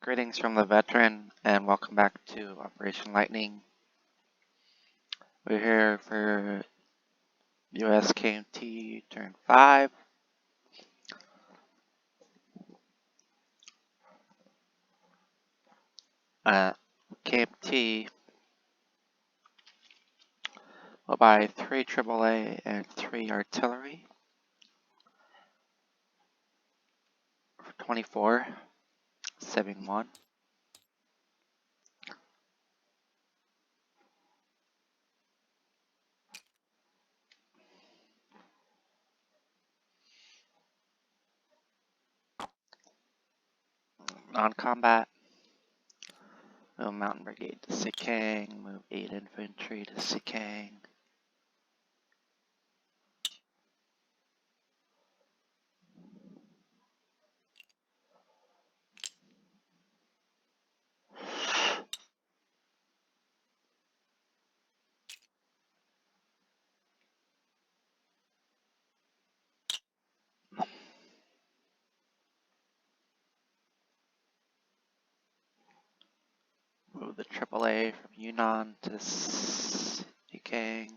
Greetings from the veteran and welcome back to Operation Lightning. We're here for US KMT turn 5. KMT will buy 3 AAA and 3 artillery for 24, saving 1. Non-combat, move Mountain Brigade to Sikang, move 8 infantry to Sikang. Move the AAA from Yunnan to Sikang.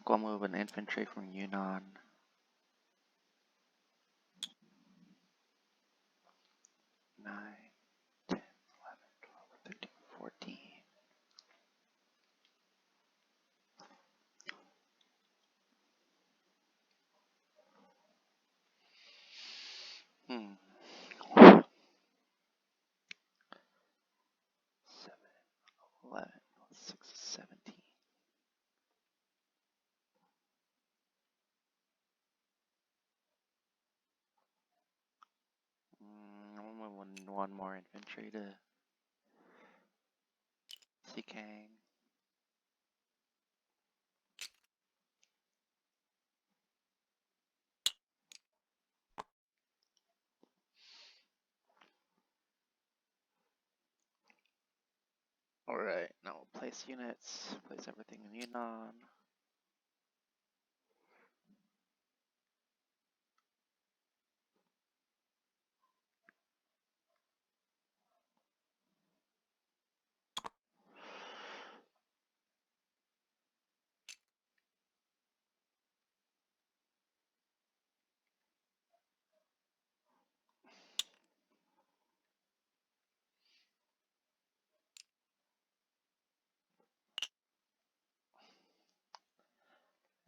Go move an infantry from Yunnan. 9, 10, 11, 12, 13, 14. Hmm. 7, 11, 6, 17. I'm gonna move one more infantry to Sikang. Alright, now we'll place units, place everything in Yunnan.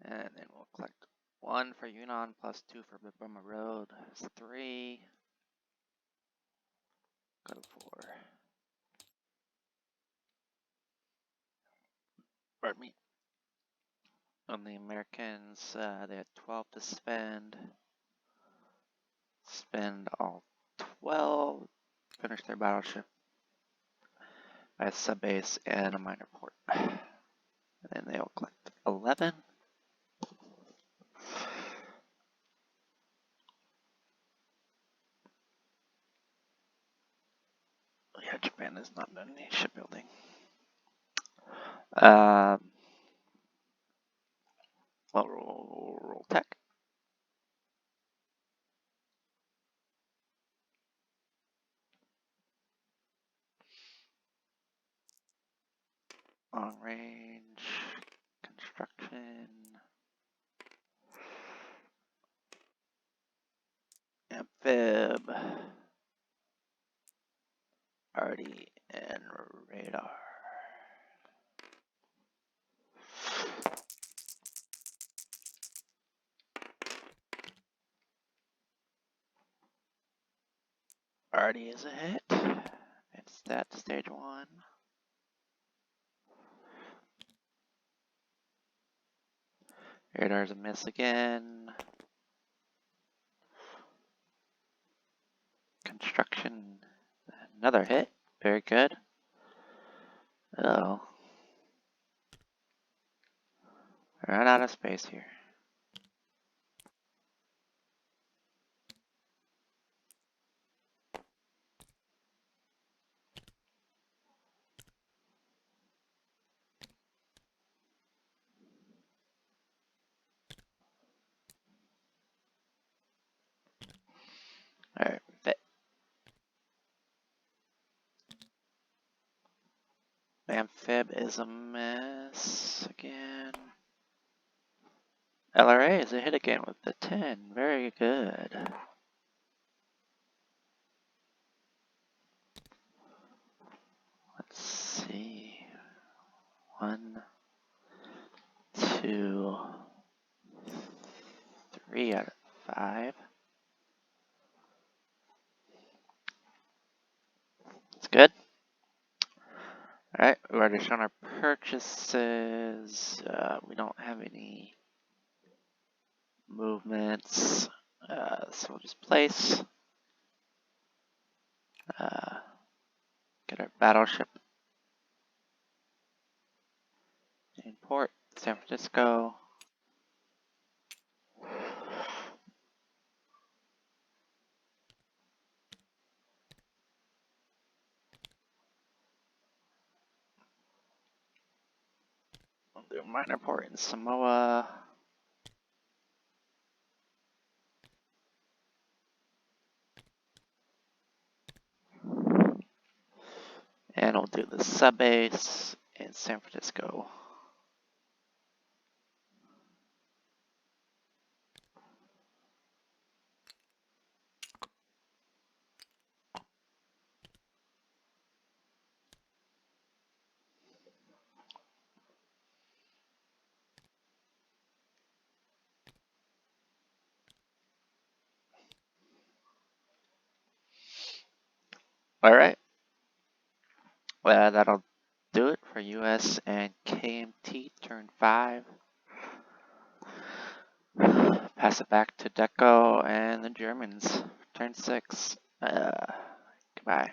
And then we'll collect 1 for Yunnan plus 2 for Burma Road. That's 3. Go to 4. Pardon me. On the Americans, they had 12 to spend. Spend all 12. Finish their battleship by a subbase and a minor port. And then they'll collect 11. Yeah, Japan has not done any shipbuilding. Well, roll tech. Long range, construction, amphib, arty, and radar. Arty is a hit. It's that to stage 1. Radar's a miss again. Construction, another hit. Very good. Oh, run out of space here. Alright, Amphib is a miss again. LRA is a hit again with the 10. Very good. Let's see. 1, 2, 3 out of 5. That's good. Alright, we've already shown our purchases. We don't have any movements. So we'll just place. Get our battleship in port, San Francisco. We'll do a minor port in Samoa. And we'll do the sub base in San Francisco. Alright. That'll do it for US and KMT turn 5. Pass it back to Deco and the Germans turn 6. Goodbye.